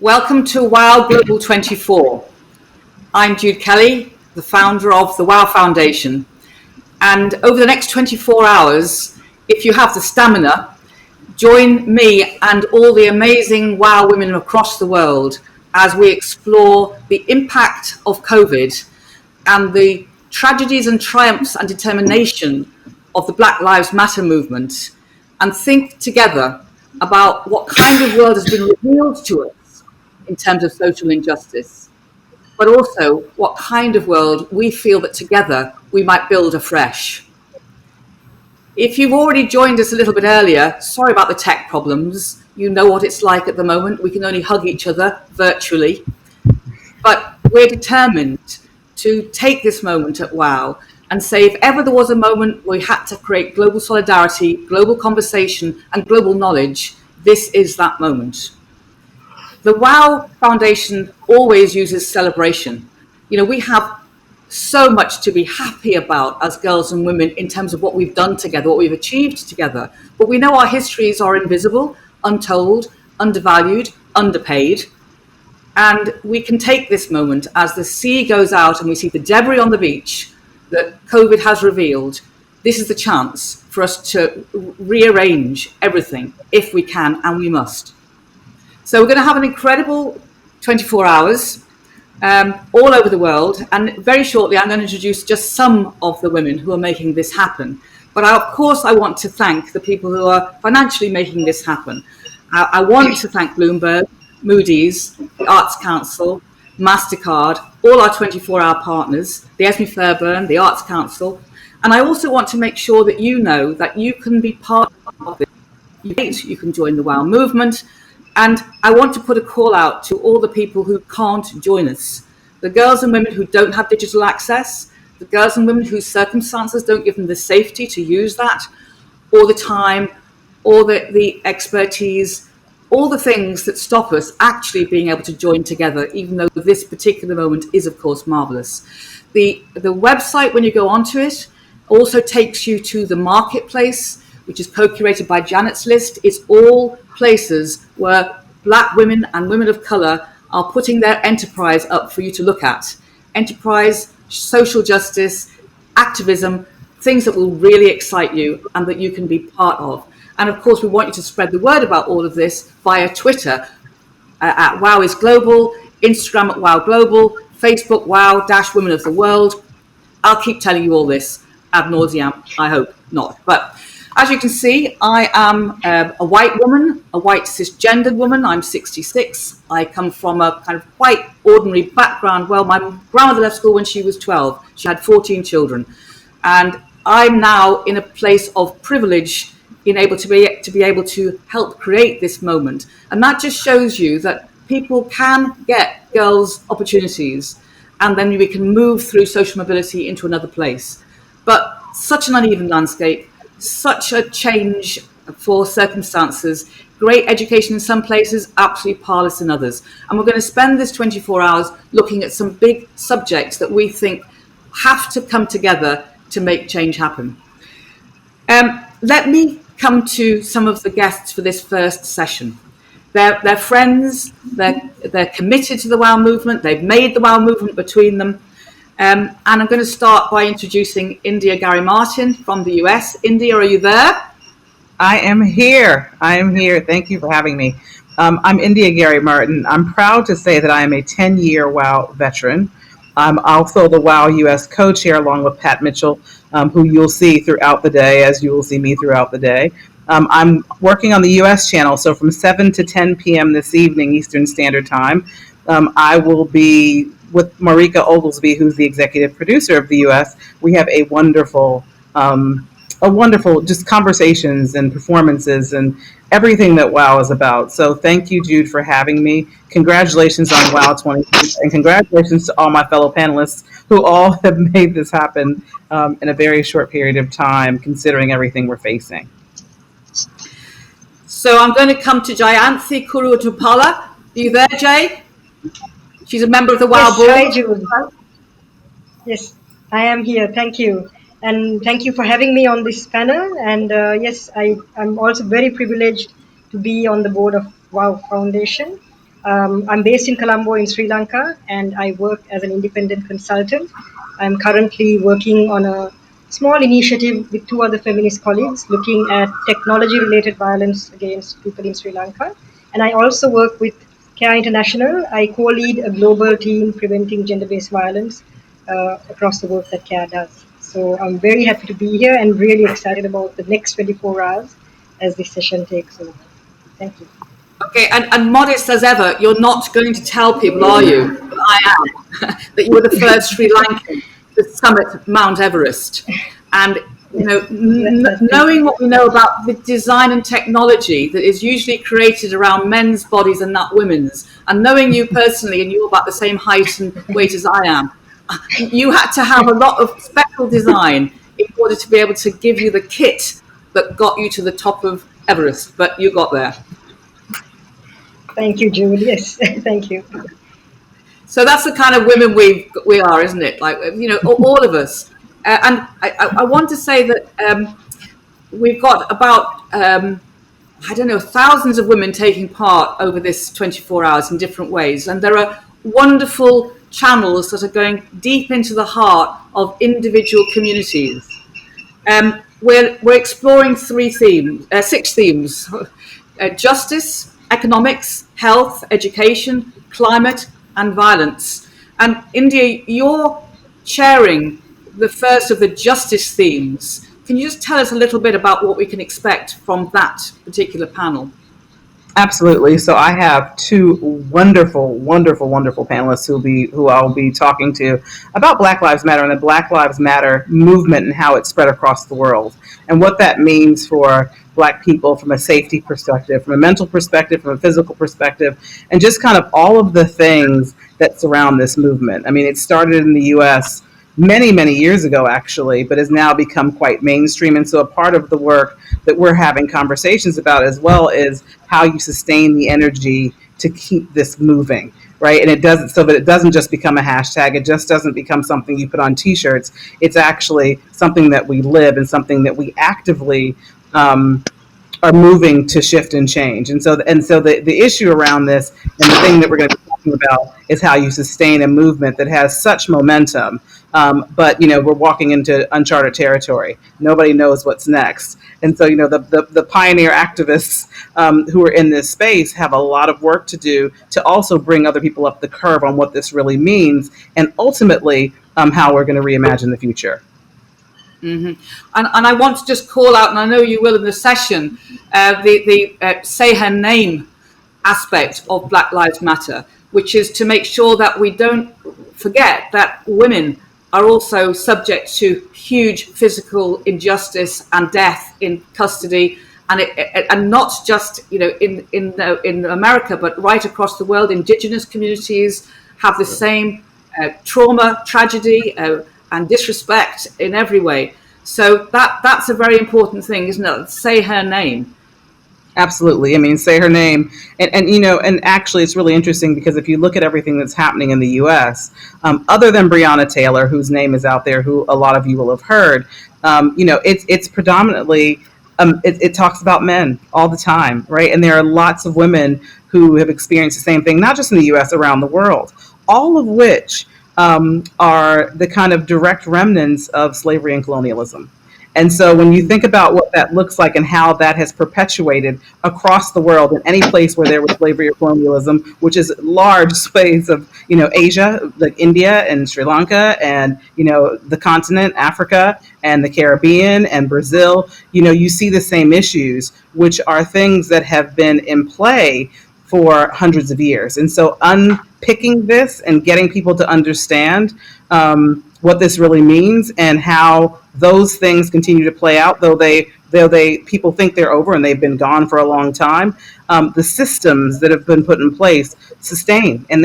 Welcome to WOW Global 24. I'm Jude Kelly, the founder of the WOW Foundation. And over the next 24 hours, if you have the stamina, join me and all the amazing WOW women across the world as we explore the impact of COVID and the tragedies and triumphs and determination of the Black Lives Matter movement, and think together about what kind of world has been revealed to us in terms of social injustice, but also what kind of world we feel that together we might build afresh. If you've already joined us a little bit earlier, sorry about the tech problems. You know what it's like at the moment. We can only hug each other virtually. But we're determined to take this moment at WOW and say, if ever there was a moment we had to create global solidarity, global conversation, and global knowledge, this is that moment. The WOW Foundation always uses celebration. You know, we have so much to be happy about as girls and women in terms of what we've done together, what we've achieved together. But we know our histories are invisible, untold, undervalued, underpaid. And we can take this moment as the sea goes out and we see the debris on the beach that COVID has revealed. This is the chance for us to rearrange everything if we can, and we must. So we're going to have an incredible 24 hours all over the world. And very shortly, I'm going to introduce just some of the women who are making this happen. But of course, I want to thank the people who are financially making this happen. I want to thank Bloomberg, Moody's, the Arts Council, MasterCard, all our 24-hour partners, the Esme Fairburn, the Arts Council. And I also want to make sure that you know that you can be part of it. You can join the WOW movement. And I want to put a call out to all the people who can't join us. The girls and women who don't have digital access, the girls and women whose circumstances don't give them the safety to use that, or the time, or the expertise, all the things that stop us actually being able to join together, even though this particular moment is, of course, marvelous. The website, when you go onto it, also takes you to the marketplace, which is co-curated by Janet's List. It's all places where Black women and women of colour are putting their enterprise up for you to look at. Enterprise, social justice, activism, things that will really excite you and that you can be part of. And of course, we want you to spread the word about all of this via Twitter at WOW is Global, Instagram at WOW Global, Facebook WOW-Women of the World. I'll keep telling you all this ad nauseam, I hope not. But as you can see, I am a white woman, a white cisgendered woman. I'm 66. I come from a kind of quite ordinary background. Well, my grandmother left school when she was 12. She had 14 children. And I'm now in a place of privilege in able to be able to help create this moment. And that just shows you that people can get girls opportunities, and then we can move through social mobility into another place. But such an uneven landscape, such a change for circumstances, great education in some places, absolutely parlous in others. And we're going to spend this 24 hours looking at some big subjects that we think have to come together to make change happen. Let me come to some of the guests for this first session. They're friends, they're committed to the WOW movement, they've made the WOW movement between them. And I'm going to start by introducing India Gary Martin from the US. India, are you there? I am here. Thank you for having me. I'm India Gary Martin. I'm proud to say that I am a 10-year WOW veteran. I'm also the WOW US co-chair along with Pat Mitchell, who you'll see throughout the day, as you will see me throughout the day. I'm working on the US channel, so from 7 to 10 p.m. this evening, Eastern Standard Time, I will be with Marika Oglesby, who's the executive producer of the US. We have a wonderful just conversations and performances and everything that WOW is about. So thank you, Jude, for having me. Congratulations on WOW 20, and congratulations to all my fellow panelists who all have made this happen in a very short period of time, considering everything we're facing. So I'm going to come to Jayanthi Kuru-Utumpala. Are you there, Jay? She's a member of the WOW board. Hi, Jude. Yes, I am here. Thank you. And thank you for having me on this panel. And yes, I'm also very privileged to be on the board of WOW Foundation. I'm based in Colombo in Sri Lanka, and I work as an independent consultant. I'm currently working on a small initiative with two other feminist colleagues looking at technology-related violence against people in Sri Lanka. And I also work with CARE International. I co-lead a global team preventing gender-based violence across the work that CARE does. So I'm very happy to be here and really excited about the next 24 hours as this session takes over. Thank you. Okay, and modest as ever, you're not going to tell people, are you? But I am. That you were the first Sri Lankan to summit Mount Everest. And, you know, knowing what we know about the design and technology that is usually created around men's bodies and not women's, and knowing you personally, and you're about the same height and weight as I am, you had to have a lot of special design in order to be able to give you the kit that got you to the top of Everest, but you got there. Thank you, Jude. Yes, thank you. So that's the kind of women we are, isn't it? Like, you know, all of us. And I want to say that we've got about, I don't know, thousands of women taking part over this 24 hours in different ways. And there are wonderful channels that are going deep into the heart of individual communities. We're exploring six themes, justice, economics, health, education, climate, and violence. And India, you're chairing the first of the justice themes. Can you just tell us a little bit about what we can expect from that particular panel? Absolutely. So I have two wonderful panelists who I'll be talking to about Black Lives Matter and the Black Lives Matter movement and how it's spread across the world and what that means for Black people from a safety perspective, from a mental perspective, from a physical perspective, and just kind of all of the things that surround this movement. I mean, it started in the U.S. many years ago, actually, but has now become quite mainstream. And so a part of the work that we're having conversations about as well is how you sustain the energy to keep this moving, right? And it doesn't, so that it doesn't just become a hashtag. It just doesn't become something you put on T-shirts. It's actually something that we live and something that we actively are moving to shift and change. And so the issue around this and the thing that we're going to be talking about is how you sustain a movement that has such momentum. But, you know, we're walking into uncharted territory. Nobody knows what's next. And so, you know, the pioneer activists who are in this space have a lot of work to do to also bring other people up the curve on what this really means and ultimately how we're going to reimagine the future. Mm-hmm. And I want to just call out, and I know you will in the session, the say her name aspect of Black Lives Matter, which is to make sure that we don't forget that women are also subject to huge physical injustice and death in custody, and not just, you know, in America, but right across the world. Indigenous communities have the same trauma, tragedy, and disrespect in every way. So that's a very important thing, isn't it? Say her name. Absolutely. I mean, say her name. And you know, and actually it's really interesting because if you look at everything that's happening in the U.S., other than Breonna Taylor, whose name is out there, who a lot of you will have heard, you know, it's predominantly, it talks about men all the time, right? And there are lots of women who have experienced the same thing, not just in the U.S., around the world, all of which are the kind of direct remnants of slavery and colonialism. And so when you think about what that looks like and how that has perpetuated across the world in any place where there was slavery or colonialism, which is large swathes of, you know, Asia, like India and Sri Lanka and, you know, the continent, Africa and the Caribbean and Brazil, you know, you see the same issues, which are things that have been in play for hundreds of years. And so unpicking this and getting people to understand what this really means and how those things continue to play out, though people think they're over and they've been gone for a long time. The systems that have been put in place sustain, and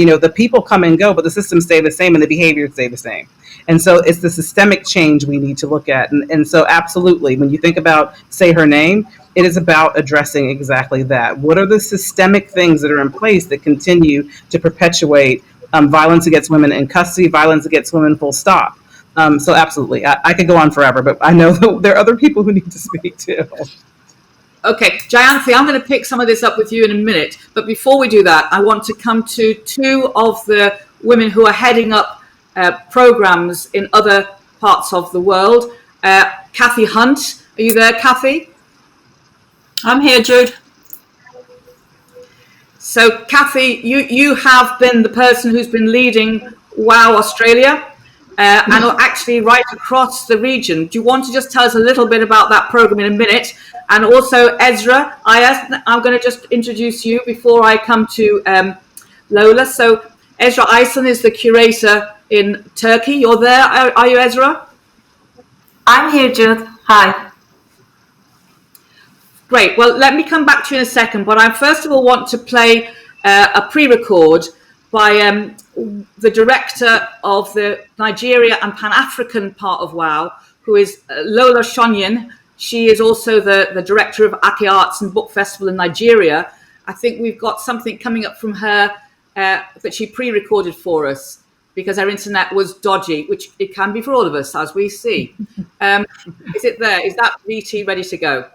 you know, the people come and go, but the systems stay the same and the behaviors stay the same. And so it's the systemic change we need to look at. And so absolutely, when you think about Say Her Name, it is about addressing exactly that. What are the systemic things that are in place that continue to perpetuate violence against women in custody, violence against women full stop? So absolutely, I could go on forever, but I know that there are other people who need to speak too. Okay, Jayanthi, I'm going to pick some of this up with you in a minute. But before we do that, I want to come to two of the women who are heading up programs in other parts of the world. Kathy Hunt, are you there, Kathy? I'm here, Jude. So, Kathy, you have been the person who's been leading WOW Australia and actually right across the region. Do you want to just tell us a little bit about that program in a minute? And also, Ezra, I'm going to just introduce you before I come to Lola. So, Ezra Aysan is the curator in Turkey. You're there, are you, Ezra? I'm here, Jude. Hi. Great. Well, let me come back to you in a second, but I first of all want to play a pre-record by the director of the Nigeria and Pan-African part of WOW, who is Lola Shonyin. She is also the director of Ake Arts and Book Festival in Nigeria. I think we've got something coming up from her that she pre-recorded for us because our internet was dodgy, which it can be for all of us, as we see. Is it there? Is that VT ready to go?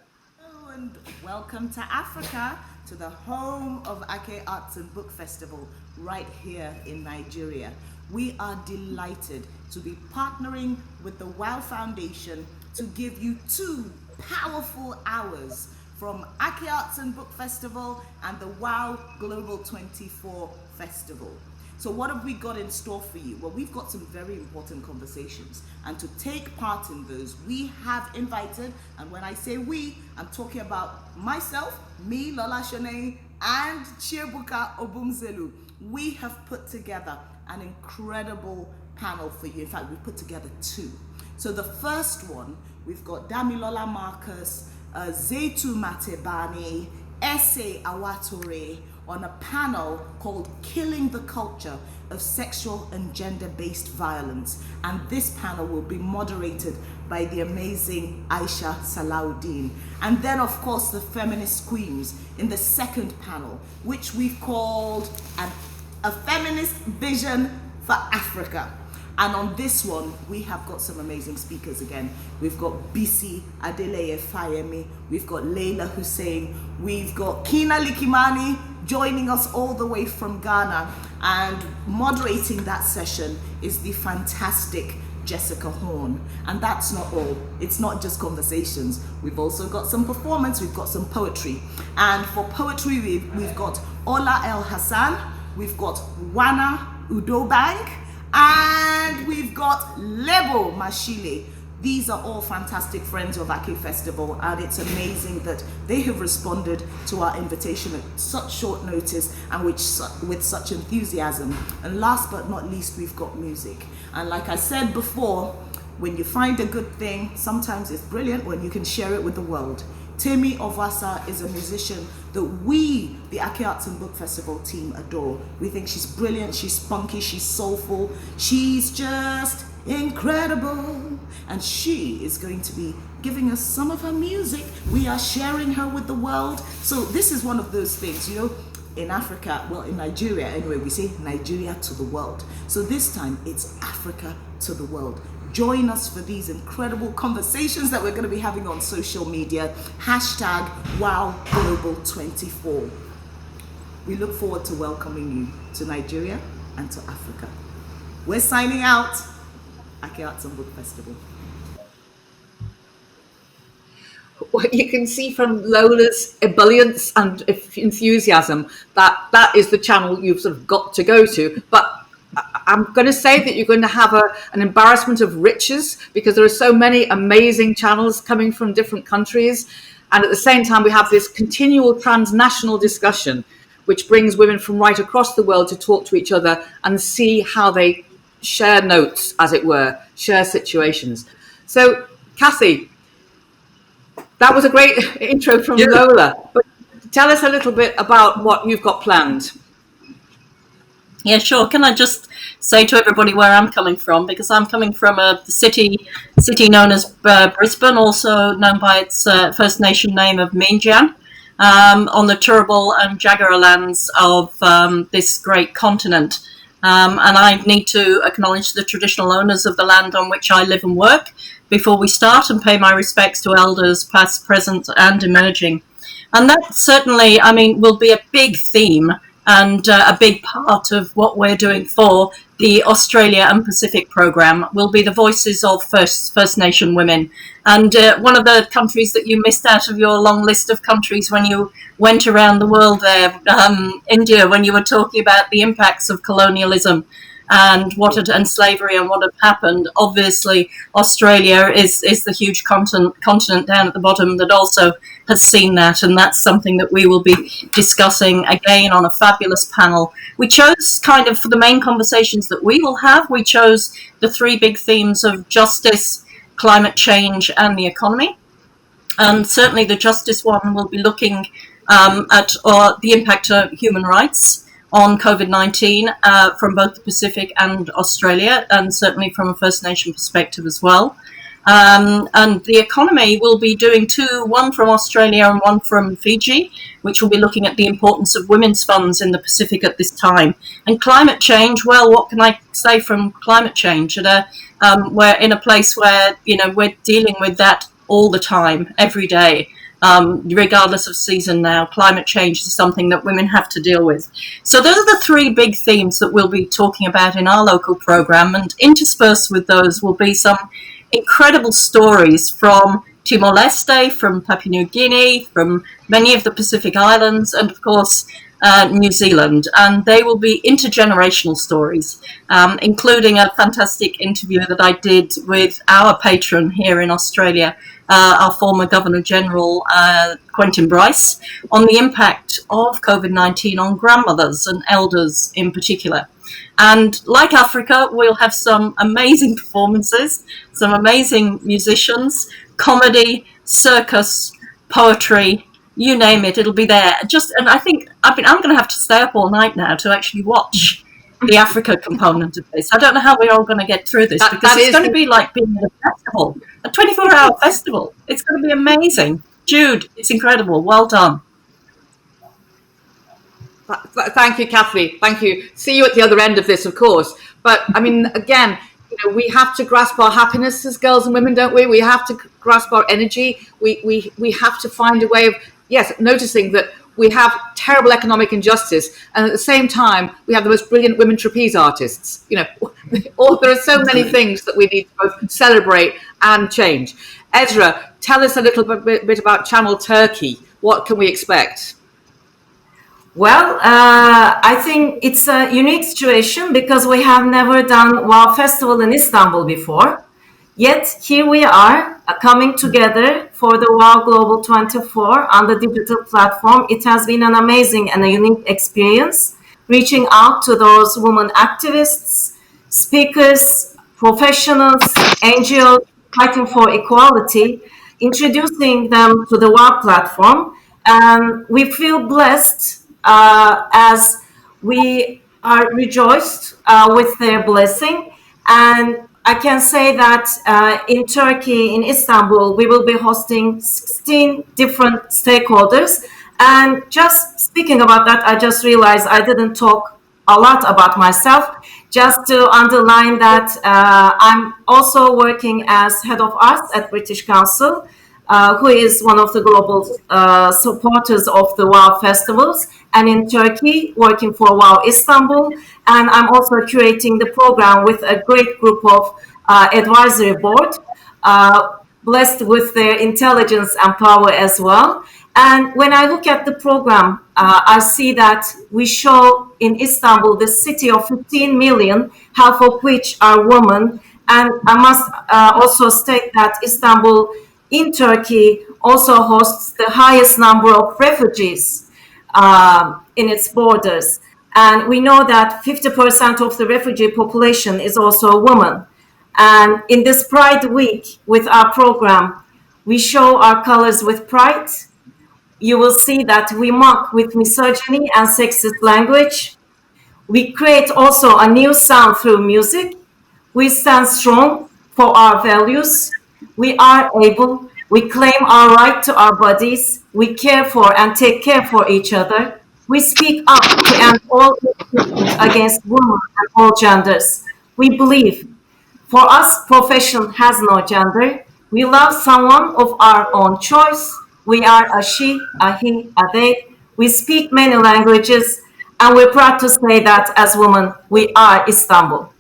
And welcome to Africa, to the home of Ake Arts and Book Festival, right here in Nigeria. We are delighted to be partnering with the WOW Foundation to give you 2 powerful hours from Ake Arts and Book Festival and the WOW Global 24 Festival. So what have we got in store for you? Well, we've got some very important conversations, and to take part in those, we have invited, and when I say we, I'm talking about myself, me, Lola Shone, and Chiebuka Obumzelu. We have put together an incredible panel for you. In fact, we put together 2. So the first one, we've got Damilola Marcus, Zaitu Matebani, Ese Awatore, on a panel called Killing the Culture of Sexual and Gender-Based Violence. And this panel will be moderated by the amazing Aisha Salahuddin. And then, of course, the feminist queens in the second panel, which we've called a feminist vision for Africa. And on this one, we have got some amazing speakers again. We've got Bisi Adeleye Fayemi, we've got Leila Hussein, we've got Kina Likimani joining us all the way from Ghana. And moderating that session is the fantastic Jessica Horn. And that's not all. It's not just conversations. We've also got some performance, we've got some poetry. And for poetry, we've got Ola El Hassan, we've got Wana Udobang, and we've got Lebo Mashile. These are all fantastic friends of Ake Festival, and it's amazing that they have responded to our invitation at such short notice and with such enthusiasm. And last but not least, we've got music. And like I said before, when you find a good thing, sometimes it's brilliant when you can share it with the world. Temi Ovasa is a musician that we, the Ake Arts and Book Festival team, adore. We think she's brilliant, she's spunky, she's soulful, she's just incredible. And she is going to be giving us some of her music. We are sharing her with the world. So this is one of those things, you know, in Africa, well, in Nigeria anyway, we say Nigeria to the world. So this time it's Africa to the world. Join us for these incredible conversations that we're going to be having on social media. Hashtag WowGlobal24. We look forward to welcoming you to Nigeria and to Africa. We're signing out. Ake Arts and Book Festival. Well, you can see from Lola's ebullience and enthusiasm that is the channel you've sort of got to go to. But I'm going to say that you're going to have an embarrassment of riches because there are so many amazing channels coming from different countries. And at the same time, we have this continual transnational discussion, which brings women from right across the world to talk to each other and see how they share notes, as it were, share situations. So, Kathy, that was a great intro from Lola. But tell us a little bit about what you've got planned. Yeah, sure. Can I just say to everybody where I'm coming from? Because I'm coming from a city known as Brisbane, also known by its First Nation name of Meanjang, on the Turrbal and Jagera lands of this great continent. And I need to acknowledge the traditional owners of the land on which I live and work before we start and pay my respects to elders past, present and emerging. And that certainly, I mean, will be a big theme and a big part of what we're doing for the Australia and Pacific program will be the voices of First Nation women. And one of the countries that you missed out of your long list of countries when you went around the world there, India, when you were talking about the impacts of colonialism and and slavery and what had happened. Obviously, Australia is the huge continent down at the bottom that also has seen that, and that's something that we will be discussing again on a fabulous panel. We chose kind of for the main conversations that we will have, we chose the three big themes of justice, climate change, and the economy. And certainly the justice one will be looking at the impact of human rights on COVID-19 from both the Pacific and Australia, and certainly from a First Nation perspective as well. And the economy will be doing two, one from Australia and one from Fiji, which will be looking at the importance of women's funds in the Pacific at this time. And climate change, well, what can I say from climate change? We're in a place where, we're dealing with that all the time, every day. Regardless of season now, climate change is something that women have to deal with. So those are the three big themes that we'll be talking about in our local program, and interspersed with those will be some incredible stories from Timor-Leste, from Papua New Guinea, from many of the Pacific Islands, and of course New Zealand. And they will be intergenerational stories, including a fantastic interview that I did with our patron here in Australia, our former Governor General, Quentin Bryce, on the impact of COVID-19 on grandmothers and elders in particular. And like Africa, we'll have some amazing performances, some amazing musicians, comedy, circus, poetry, you name it, it'll be there. And I think I'm going to have to stay up all night now to actually watch the Africa component of this. I don't know how we're all going to get through this, because it's going to be like being at a festival, a 24-hour festival. It's going to be amazing. Jude, it's incredible. Well done. Thank you, Kathy. Thank you. See you at the other end of this, of course. But I mean, again, we have to grasp our happiness as girls and women, don't we? We have to grasp our energy. We have to find a way of, noticing that we have terrible economic injustice, and at the same time, we have the most brilliant women trapeze artists. There are so many things that we need to both celebrate and change. Ezra, tell us a little bit about Channel Turkey. What can we expect? Well, I think it's a unique situation because we have never done WOW Festival in Istanbul before. Yet here we are coming together for the WOW Global 24 on the digital platform. It has been an amazing and a unique experience, reaching out to those women activists, speakers, professionals, NGOs fighting for equality, introducing them to the WOW platform. And we feel blessed as we are rejoiced with their blessing. And I can say that in Turkey, in Istanbul, we will be hosting 16 different stakeholders. And just speaking about that, I just realized I didn't talk a lot about myself. Just to underline that I'm also working as head of arts at British Council, who is one of the global supporters of the WOW festivals, and in Turkey, working for WOW Istanbul. And I'm also curating the program with a great group of advisory board, blessed with their intelligence and power as well. And when I look at the program, I see that we show in Istanbul the city of 15 million, half of which are women. And I must also state that Istanbul in Turkey also hosts the highest number of refugees in its borders. And we know that 50% of the refugee population is also women. And in this Pride Week with our program, we show our colors with pride. You will see that we mock with misogyny and sexist language. We create also a new sound through music. We stand strong for our values. We are able. We claim our right to our bodies. We care for and take care for each other. We speak up to end all injustice against women and all genders. We believe, for us, profession has no gender. We love someone of our own choice. We are a she, a he, a they. We speak many languages, and we're proud to say that as women, we are Istanbul.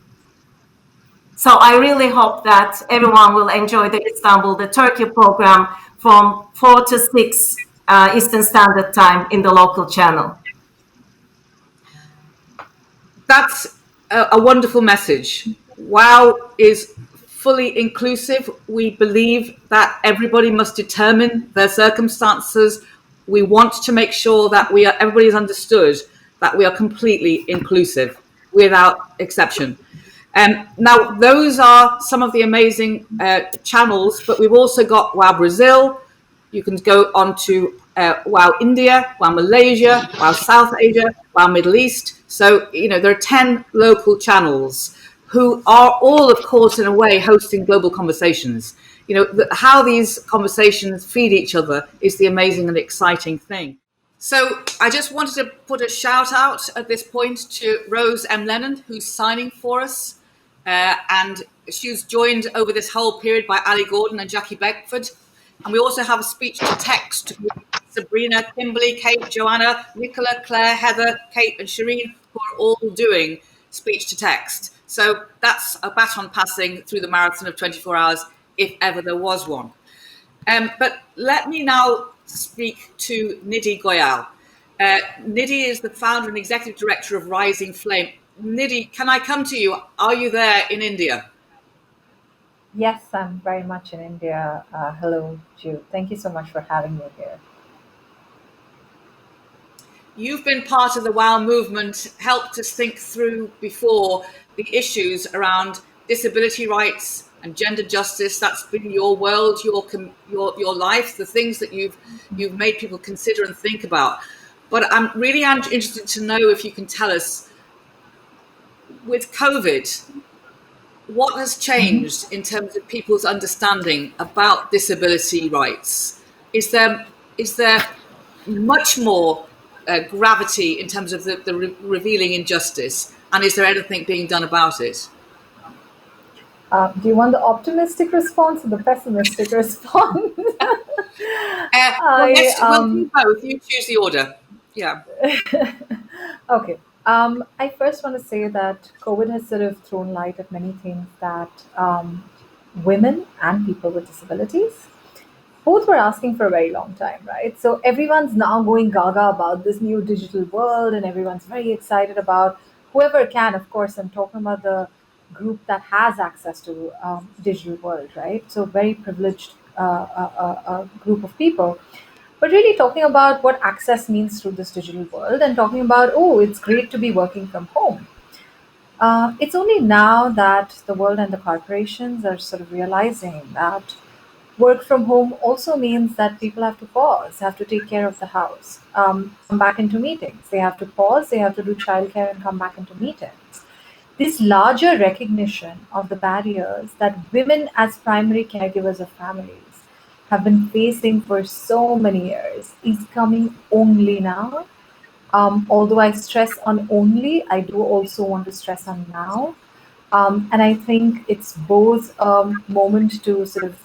So I really hope that everyone will enjoy the Istanbul, the Turkey program from 4 to 6 Eastern Standard Time in the local channel. That's a wonderful message. WOW is fully inclusive. We believe that everybody must determine their circumstances. We want to make sure that everybody is understood that we are completely inclusive without exception. Now, those are some of the amazing channels, but we've also got WOW Brazil. You can go on to WOW India, WOW Malaysia, WOW South Asia, WOW Middle East. So, there are 10 local channels who are all, of course, in a way, hosting global conversations. How these conversations feed each other is the amazing and exciting thing. So I just wanted to put a shout out at this point to Rose M. Lennon, who's signing for us. And she was joined over this whole period by Ali Gordon and Jackie Beckford. And we also have a speech to text with Sabrina, Kimberly, Kate, Joanna, Nicola, Claire, Heather, Kate, and Shireen, who are all doing speech to text. So that's a baton passing through the marathon of 24 hours, if ever there was one. But let me now speak to Nidhi Goyal. Nidhi is the founder and executive director of Rising Flame. Nidhi, can I come to you? Are you there in India? Yes, I'm very much in India. Hello, Jude. Thank you so much for having me here. You've been part of the WOW movement, helped us think through before the issues around disability rights and gender justice. That's been your world, your life, the things that you've made people consider and think about. But I'm really interested to know if you can tell us, with COVID, what has changed in terms of people's understanding about disability rights? Is there much more gravity in terms of the revealing injustice, and is there anything being done about it? Do you want the optimistic response or the pessimistic response? We'll do both. You choose the order. Yeah. Okay. I first want to say that COVID has sort of thrown light at many things that women and people with disabilities both were asking for a very long time, right? So everyone's now going gaga about this new digital world, and everyone's very excited about whoever can. Of course, I'm talking about the group that has access to digital world, right? So very privileged group of people. But really talking about what access means through this digital world and talking about, oh, it's great to be working from home. It's only now that the world and the corporations are sort of realizing that work from home also means that people have to pause, have to take care of the house, come back into meetings. They have to pause, they have to do childcare and come back into meetings. This larger recognition of the barriers that women as primary caregivers of families have been facing for so many years is coming only now. Although I stress on only, I do also want to stress on now. And I think it's both a moment to sort of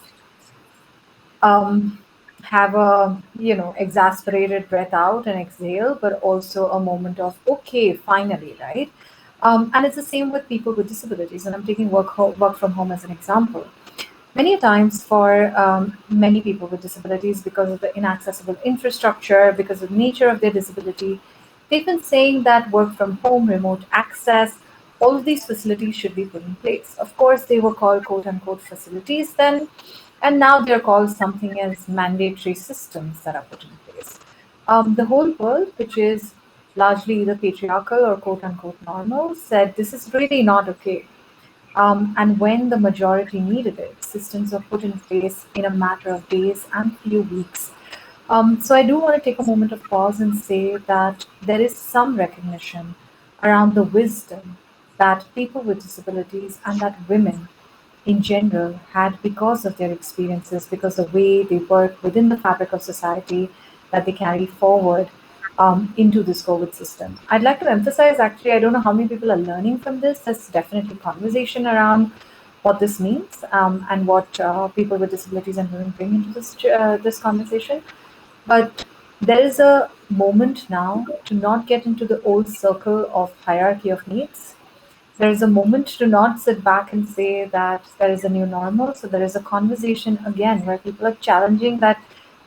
have a exasperated breath out and exhale, but also a moment of okay, finally, right? And it's the same with people with disabilities, and I'm taking work from home as an example. Many times for many people with disabilities, because of the inaccessible infrastructure, because of the nature of their disability, they've been saying that work from home, remote access, all of these facilities should be put in place. Of course, they were called quote unquote facilities then, and now they're called something as mandatory systems that are put in place. The whole world, which is largely either patriarchal or quote unquote normal, said this is really not okay. And when the majority needed it, systems were put in place in a matter of days and few weeks. So I do want to take a moment of pause and say that there is some recognition around the wisdom that people with disabilities and that women in general had because of their experiences, because the way they work within the fabric of society that they carry forward into this COVID system. I'd like to emphasize, actually, I don't know how many people are learning from this. There's definitely conversation around what this means and what people with disabilities and women bring into this conversation. But there is a moment now to not get into the old circle of hierarchy of needs. There is a moment to not sit back and say that there is a new normal. So there is a conversation again where people are challenging that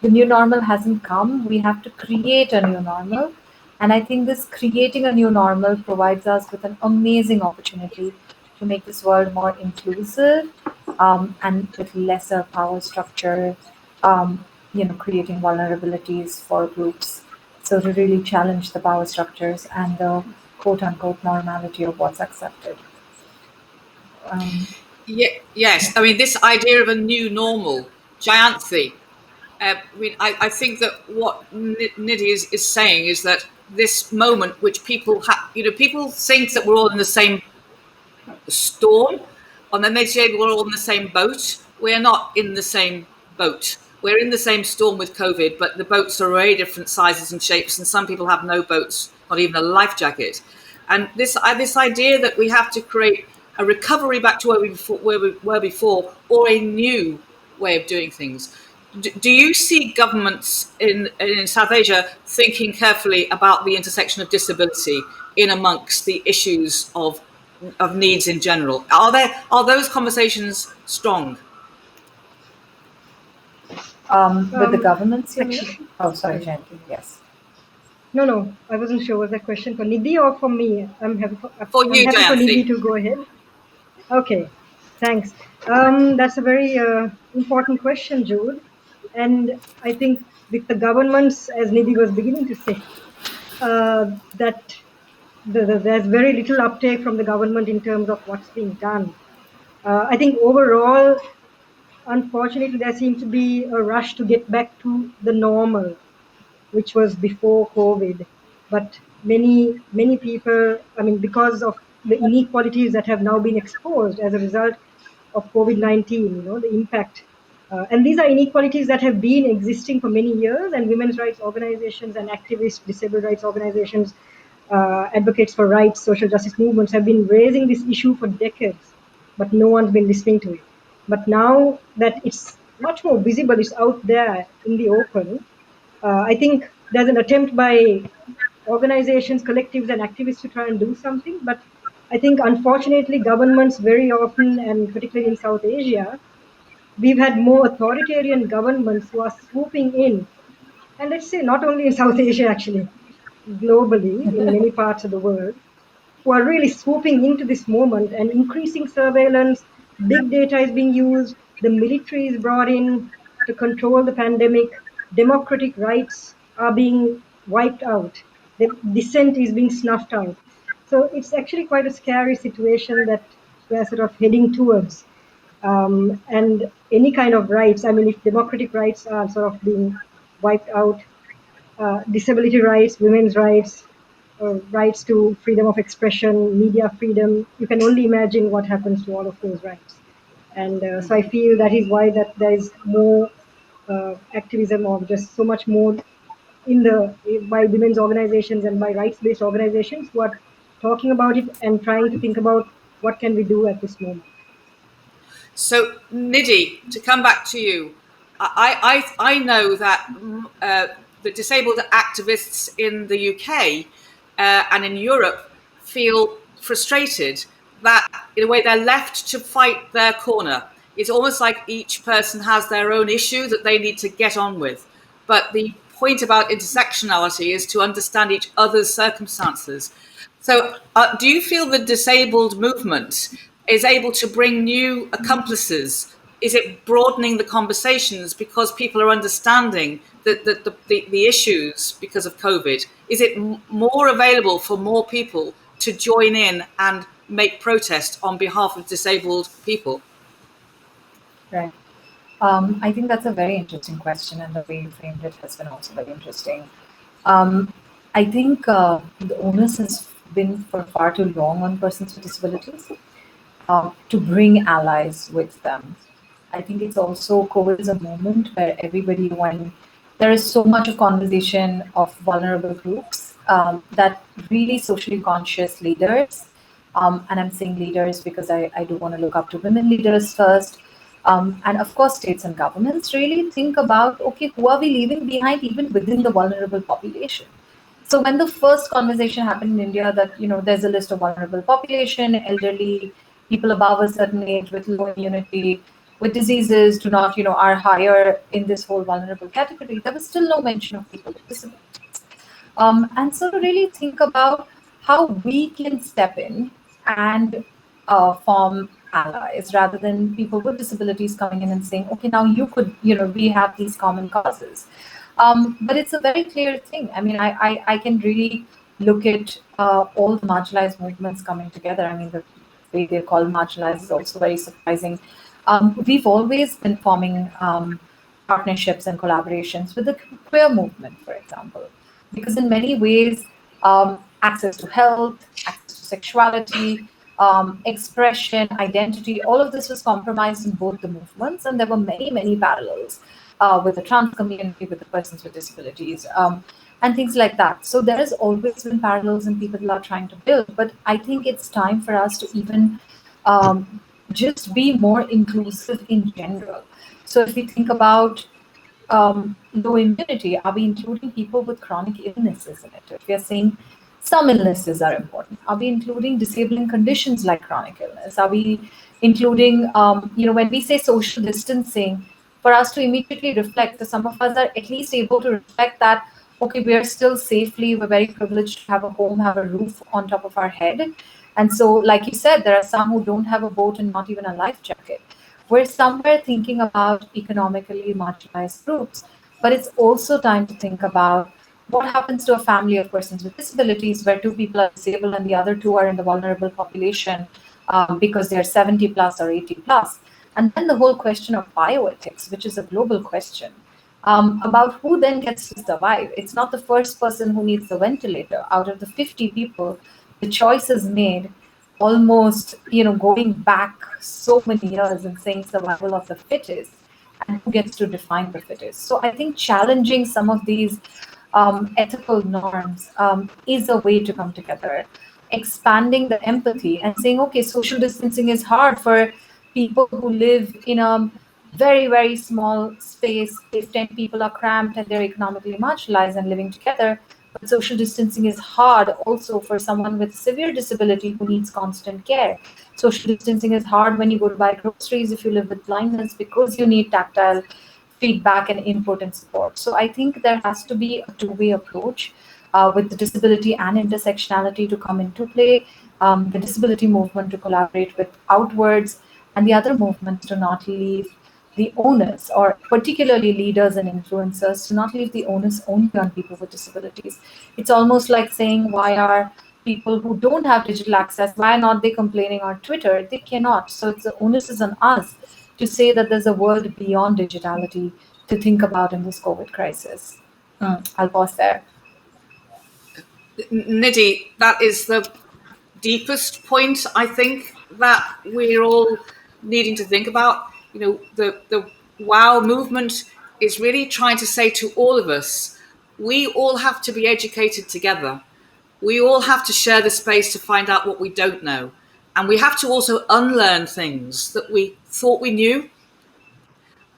the new normal hasn't come. We have to create a new normal. And I think this creating a new normal provides us with an amazing opportunity to make this world more inclusive, and with lesser power structure, creating vulnerabilities for groups. So to really challenge the power structures and the quote unquote normality of what's accepted. Yes, I mean, this idea of a new normal, Jayanthi. I think that what Nidhi is saying is that this moment, which people have, people think that we're all in the same storm, and then they say we're all in the same boat. We're not in the same boat. We're in the same storm with COVID, but the boats are very different sizes and shapes, and some people have no boats, not even a life jacket. And this idea that we have to create a recovery back to where we were before, or a new way of doing things. Do you see governments in South Asia thinking carefully about the intersection of disability in amongst the issues of needs in general? Are those conversations strong? With the governments, you Actually, mean? Oh, sorry, Jayanthi. Yes. no, I wasn't sure. Was that question for Nidhi or for me? I'm happy For I'm you, happy for Nidhi Jayanthi. to go ahead. Okay, thanks. That's a very important question, Jude. And I think with the governments, as Nidhi was beginning to say, that there's very little uptake from the government in terms of what's being done. I think overall, unfortunately, there seems to be a rush to get back to the normal, which was before COVID. But many people, I mean, because of the inequalities that have now been exposed as a result of COVID-19, the impact. And these are inequalities that have been existing for many years, and women's rights organizations and activists, disabled rights organizations, advocates for rights, social justice movements have been raising this issue for decades, but no one's been listening to it. But now that it's much more visible, it's out there in the open, I think there's an attempt by organizations, collectives, and activists to try and do something. But I think, unfortunately, governments very often, and particularly in South Asia, we've had more authoritarian governments who are swooping in. And let's say not only in South Asia, actually, globally, in many parts of the world, who are really swooping into this moment and increasing surveillance. Big data is being used. The military is brought in to control the pandemic. Democratic rights are being wiped out. The dissent is being snuffed out. So it's actually quite a scary situation that we're sort of heading towards. And any kind of rights, I mean, if democratic rights are sort of being wiped out, disability rights, women's rights, rights to freedom of expression, media freedom. You can only imagine what happens to all of those rights. And so I feel that is why that there is more activism, or just so much more by women's organizations and by rights-based organizations who are talking about it and trying to think about what can we do at this moment. So, Nidhi, to come back to you, I know that the disabled activists in the UK and in Europe feel frustrated that, in a way, they're left to fight their corner. It's almost like each person has their own issue that they need to get on with. But the point about intersectionality is to understand each other's circumstances. So, do you feel the disabled movement is able to bring new accomplices? Is it broadening the conversations because people are understanding the issues because of COVID? Is it more available for more people to join in and make protest on behalf of disabled people? Right. I think that's a very interesting question, and the way you framed it has been also very interesting. I think the onus has been for far too long on persons with disabilities to bring allies with them. I think it's also COVID is a moment where everybody, when there is so much of conversation of vulnerable groups, that really socially conscious leaders, and I'm saying leaders because I do want to look up to women leaders first, And of course, states and governments really think about, okay, who are we leaving behind even within the vulnerable population? So when the first conversation happened in India that, there's a list of vulnerable population, elderly, people above a certain age with low immunity, with diseases do not, are higher in this whole vulnerable category, there was still no mention of people with disabilities. And so to really think about how we can step in and form allies rather than people with disabilities coming in and saying, okay, now you could, we have these common causes. But it's a very clear thing. I mean, I can really look at all the marginalized movements coming together. I mean, the way they're called marginalized is also very surprising. We've always been forming partnerships and collaborations with the queer movement, for example, because in many ways, access to health, access to sexuality, expression, identity, all of this was compromised in both the movements, and there were many, many parallels with the trans community, with the persons with disabilities, and things like that. So there has always been parallels, and people are trying to build. But I think it's time for us to even just be more inclusive in general. So if we think about low immunity, are we including people with chronic illnesses in it? If we are saying some illnesses are important, are we including disabling conditions like chronic illness? Are we including, when we say social distancing, for us to immediately reflect, so some of us are at least able to reflect that, okay, we are still safely, we're very privileged to have a home, have a roof on top of our head. And so, like you said, there are some who don't have a boat and not even a life jacket. We're somewhere thinking about economically marginalized groups, but it's also time to think about what happens to a family of persons with disabilities where two people are disabled and the other two are in the vulnerable population because they're 70 plus or 80 plus. And then the whole question of bioethics, which is a global question, about who then gets to survive. It's not the first person who needs the ventilator. Out of the 50 people, the choice is made almost, going back so many years and saying survival of the fittest, and who gets to define the fittest. So I think challenging some of these ethical norms is a way to come together, expanding the empathy and saying, okay, social distancing is hard for people who live in a very, very small space. If 10 people are cramped and they're economically marginalized and living together, but social distancing is hard also for someone with severe disability who needs constant care. Social distancing is hard when you go to buy groceries if you live with blindness because you need tactile feedback and input and support. So I think there has to be a two-way approach with the disability and intersectionality to come into play, the disability movement to collaborate with outwards, and the other movements to not leave the onus, or particularly leaders and influencers, to not leave the onus only on people with disabilities. It's almost like saying, why are people who don't have digital access, why are not they complaining on Twitter? They cannot. So it's the onus is on us to say that there's a world beyond digitality to think about in this COVID crisis. I'll pause there. Nidhi, that is the deepest point, I think, that we're all needing to think about. The WOW movement is really trying to say to all of us, we all have to be educated together. We all have to share the space to find out what we don't know. And we have to also unlearn things that we thought we knew.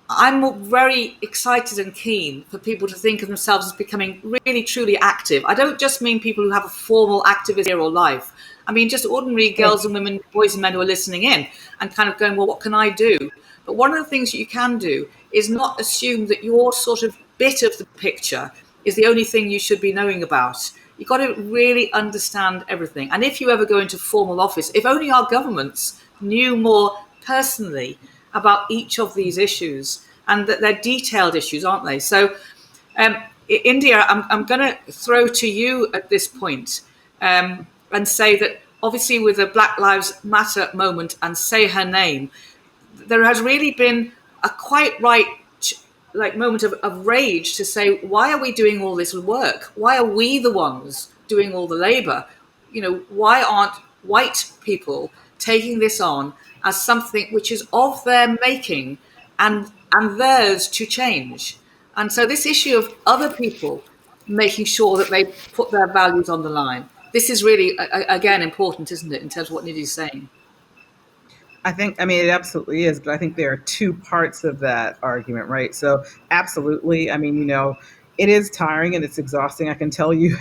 I'm very excited and keen for people to think of themselves as becoming really, truly active. I don't just mean people who have a formal activist career or life. I mean, just ordinary girls and women, boys and men who are listening in and kind of going, well, what can I do? But one of the things that you can do is not assume that your sort of bit of the picture is the only thing you should be knowing about. You've got to really understand everything. And if you ever go into formal office, if only our governments knew more personally about each of these issues, and that they're detailed issues, aren't they? So, India, I'm going to throw to you at this point, and say that obviously with the Black Lives Matter moment and say her name, there has really been a quite right moment of rage to say, why are we doing all this work? Why are we the ones doing all the labor? Why aren't white people taking this on as something which is of their making and theirs to change? And so this issue of other people making sure that they put their values on the line, this is really, again, important, isn't it, in terms of what Nidhi's saying? I mean, it absolutely is, but I think there are two parts of that argument, right? So, absolutely. I mean, it is tiring and it's exhausting. I can tell you,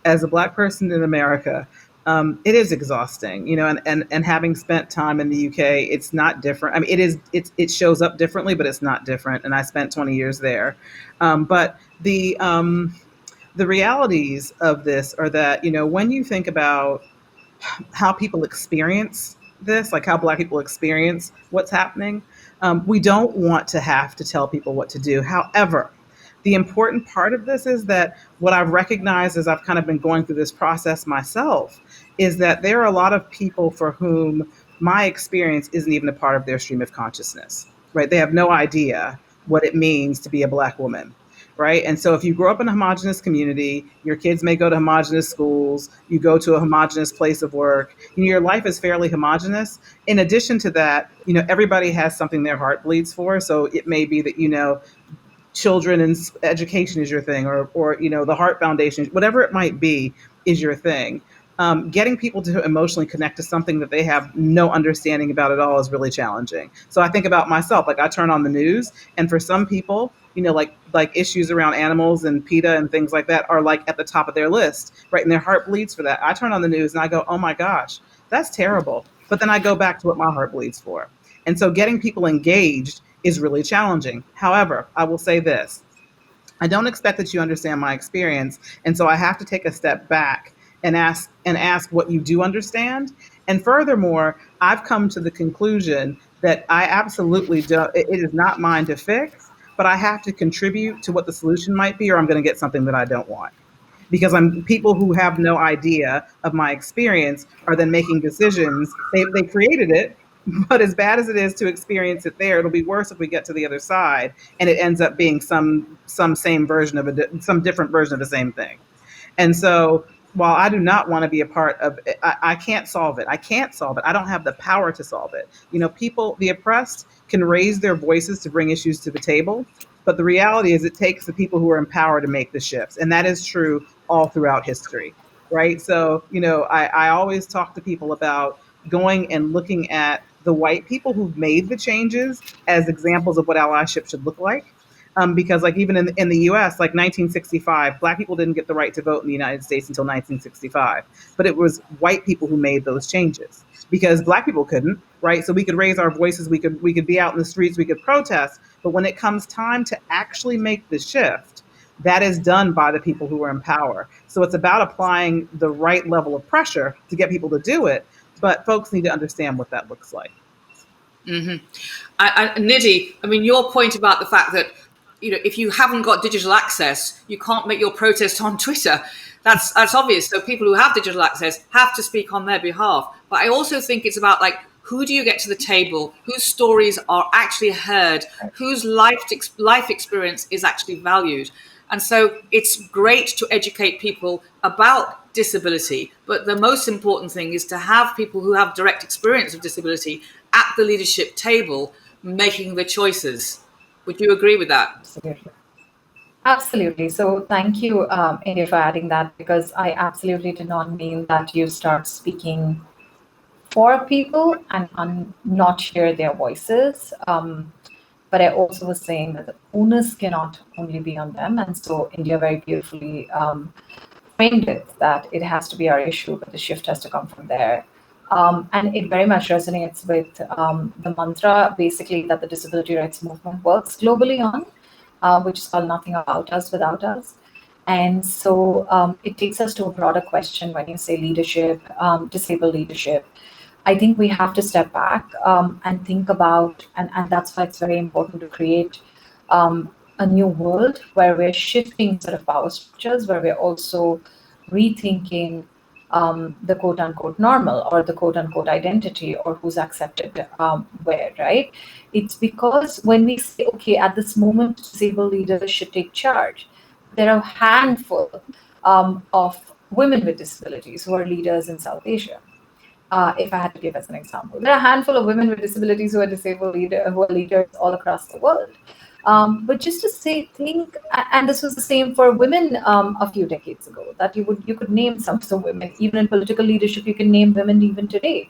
as a Black person in America, it is exhausting, and having spent time in the UK, it's not different. I mean, it shows up differently, but it's not different. And I spent 20 years there. But the realities of this are that, when you think about how people experience this, like how Black people experience what's happening, we don't want to have to tell people what to do. However, the important part of this is that what I've recognized as I've kind of been going through this process myself is that there are a lot of people for whom my experience isn't even a part of their stream of consciousness, right? They have no idea what it means to be a Black woman. Right. And so if you grow up in a homogenous community, your kids may go to homogenous schools, you go to a homogenous place of work, your life is fairly homogenous. In addition to that, everybody has something their heart bleeds for. So it may be that, children and education is your thing, or the Heart Foundation, whatever it might be, is your thing. Getting people to emotionally connect to something that they have no understanding about at all is really challenging. So I think about myself, like I turn on the news, and for some people, like issues around animals and PETA and things like that are like at the top of their list, right? And their heart bleeds for that. I turn on the news and I go, oh my gosh, that's terrible. But then I go back to what my heart bleeds for. And so getting people engaged is really challenging. However, I will say this. I don't expect that you understand my experience. And so I have to take a step back and ask what you do understand. And furthermore, I've come to the conclusion that I absolutely don't, it is not mine to fix, but I have to contribute to what the solution might be, or I'm going to get something that I don't want. Because people who have no idea of my experience are then making decisions. They created it, but as bad as it is to experience it there, it'll be worse if we get to the other side and it ends up being some same version of some different version of the same thing. And so while I do not want to be a part of it, I can't solve it. I can't solve it. I don't have the power to solve it. People, the oppressed, can raise their voices to bring issues to the table. But the reality is it takes the people who are in power to make the shifts. And that is true all throughout history, right? So, I always talk to people about going and looking at the white people who've made the changes as examples of what allyship should look like. Because like even in the US, like 1965, Black people didn't get the right to vote in the United States until 1965. But it was white people who made those changes because Black people couldn't, right? So we could raise our voices, we could be out in the streets, we could protest. But when it comes time to actually make the shift, that is done by the people who are in power. So it's about applying the right level of pressure to get people to do it. But folks need to understand what that looks like. Mm-hmm. Nidhi, I mean, your point about the fact that, if you haven't got digital access, you can't make your protest on Twitter. That's obvious. So people who have digital access have to speak on their behalf. But I also think it's about who do you get to the table? Whose stories are actually heard? Whose life experience is actually valued? And so it's great to educate people about disability. But the most important thing is to have people who have direct experience of disability at the leadership table making the choices. Would you agree with that? Absolutely. Absolutely. So thank you, India, for adding that, because I absolutely did not mean that you start speaking for people and not hear their voices. But I also was saying that the onus cannot only be on them. And so India very beautifully framed it that it has to be our issue, but the shift has to come from there. And it very much resonates with the mantra, basically, that the disability rights movement works globally on, which is called Nothing About Us Without Us. And so it takes us to a broader question when you say leadership, disabled leadership. I think we have to step back and think about, and that's why it's very important to create a new world where we're shifting sort of power structures, where we're also rethinking the quote unquote normal or the quote unquote identity or who's accepted where, right? It's because when we say, okay, at this moment, disabled leaders should take charge, there are a handful of women with disabilities who are leaders in South Asia. If I had to give as an example, there are a handful of women with disabilities who are who are leaders all across the world. But just to say, think, and this was the same for women a few decades ago, that you could name some women, even in political leadership, you can name women even today.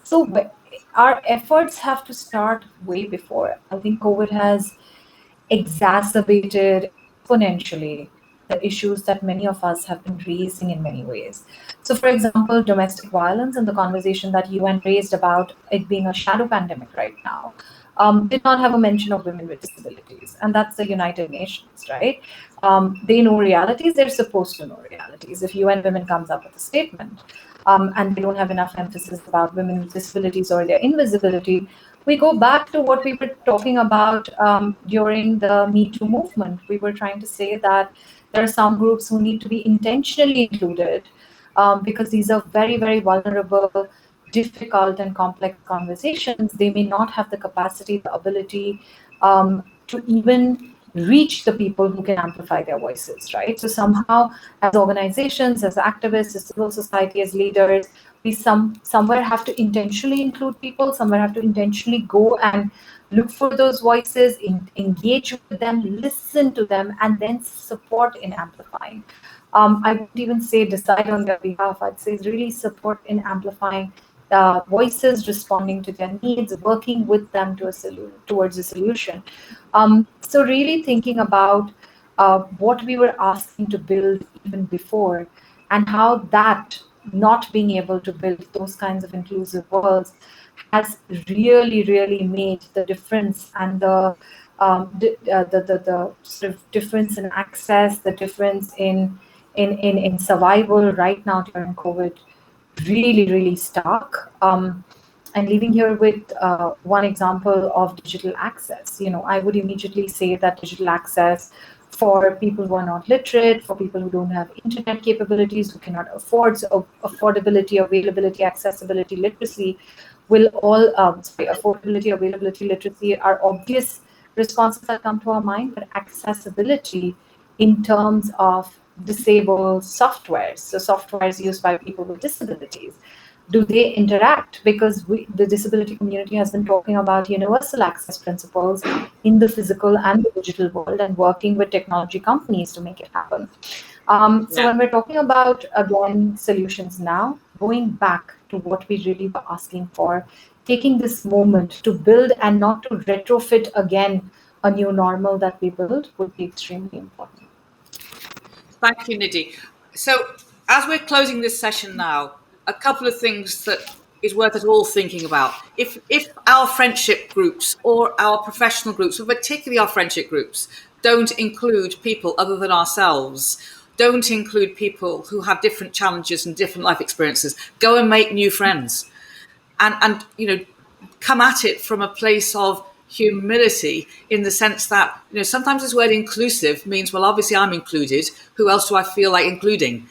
So our efforts have to start way before. I think COVID has exacerbated exponentially the issues that many of us have been raising in many ways. So, for example, domestic violence and the conversation that you and raised about it being a shadow pandemic right now did not have a mention of women with disabilities, and that's the United Nations, right? They know realities; they're supposed to know realities. If UN Women comes up with a statement, and they don't have enough emphasis about women with disabilities or their invisibility, we go back to what we were talking about during the Me Too movement. We were trying to say that there are some groups who need to be intentionally included because these are very, very vulnerable, difficult, and complex conversations. They may not have the capacity, the ability to even reach the people who can amplify their voices, right? So somehow, as organizations, as activists, as civil society, as leaders, we somewhere have to intentionally include people, somewhere have to intentionally go and look for those voices, engage with them, listen to them, and then support in amplifying. I wouldn't even say decide on their behalf. I'd say really support in amplifying voices, responding to their needs, working with them to towards a solution. So really thinking about what we were asking to build even before, and how that not being able to build those kinds of inclusive worlds has really, really made the difference, and the sort of difference in access, the difference in survival right now during COVID, really, really stark. And leaving here with one example of digital access, I would immediately say that digital access for people who are not literate, for people who don't have internet capabilities, who cannot afford, so affordability, availability, accessibility, literacy will all, affordability, availability, literacy are obvious responses that come to our mind, but accessibility in terms of disabled softwares, so softwares used by people with disabilities, do they interact? Because the disability community has been talking about universal access principles in the physical and the digital world, and working with technology companies to make it happen. So when we're talking about, again, solutions now, going back to what we really were asking for, taking this moment to build and not to retrofit again a new normal that we build would be extremely important. Thank you, Nidhi. So, as we're closing this session now, a couple of things that is worth us all thinking about. If our friendship groups or our professional groups, but particularly our friendship groups, don't include people other than ourselves, don't include people who have different challenges and different life experiences, go and make new friends, and come at it from a place of humility, in the sense that sometimes this word inclusive means, well, obviously I'm included, who else do I feel like including?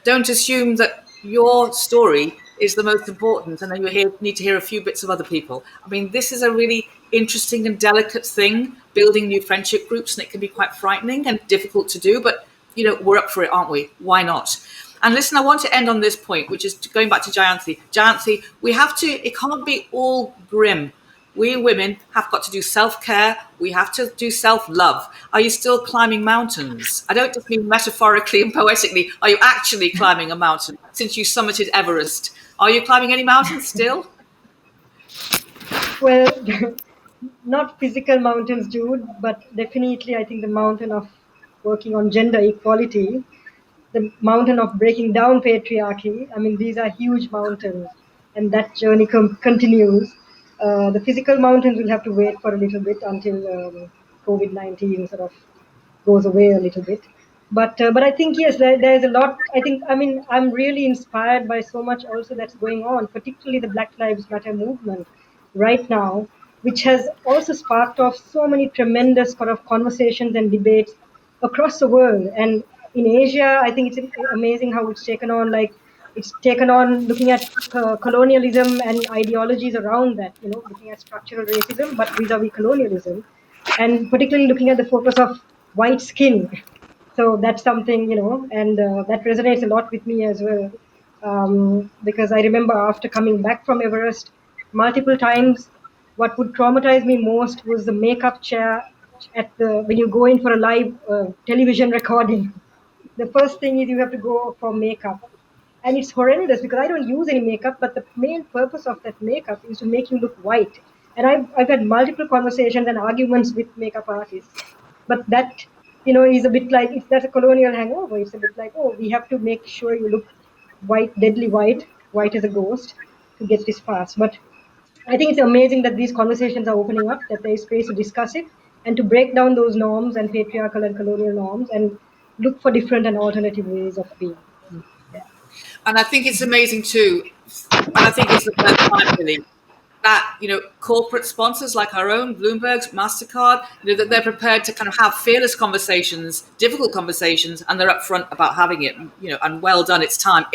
Don't assume that your story is the most important and then need to hear a few bits of other people. I mean, this is a really interesting and delicate thing, building new friendship groups, and it can be quite frightening and difficult to do, but we're up for it, aren't we? Why not? And listen, I want to end on this point, which is going back to Jayanthi. Jayanthi, it can't be all grim. We women have got to do self-care. We have to do self-love. Are you still climbing mountains? I don't just mean metaphorically and poetically. Are you actually climbing a mountain since you summited Everest? Are you climbing any mountains still? Well, not physical mountains, Jude, but definitely I think the mountain of working on gender equality, the mountain of breaking down patriarchy. I mean, these are huge mountains, and that journey continues. The physical mountains will have to wait for a little bit until COVID-19 sort of goes away a little bit. But I think, yes, there's a lot. I'm really inspired by so much also that's going on, particularly the Black Lives Matter movement right now, which has also sparked off so many tremendous sort of conversations and debates across the world. And in Asia, I think it's amazing how it's taken on. It's taken on looking at colonialism and ideologies around that. Looking at structural racism, but vis-a-vis colonialism, and particularly looking at the focus of white skin. So that's something, and that resonates a lot with me as well. Because I remember after coming back from Everest multiple times, what would traumatize me most was the makeup chair when you go in for a live television recording. The first thing is you have to go for makeup. And it's horrendous because I don't use any makeup, but the main purpose of that makeup is to make you look white. And I've had multiple conversations and arguments with makeup artists. But that, is a bit like, if that's a colonial hangover, it's a bit like, oh, we have to make sure you look white, deadly white, white as a ghost to get this pass. But I think it's amazing that these conversations are opening up, that there is space to discuss it and to break down those norms and patriarchal and colonial norms and look for different and alternative ways of being. Yeah. And I think it's amazing too, and I think it's the first time really that corporate sponsors like our own Bloomberg's, Mastercard, that they're prepared to kind of have fearless conversations, difficult conversations, and they're upfront about having it. And well done. It's time.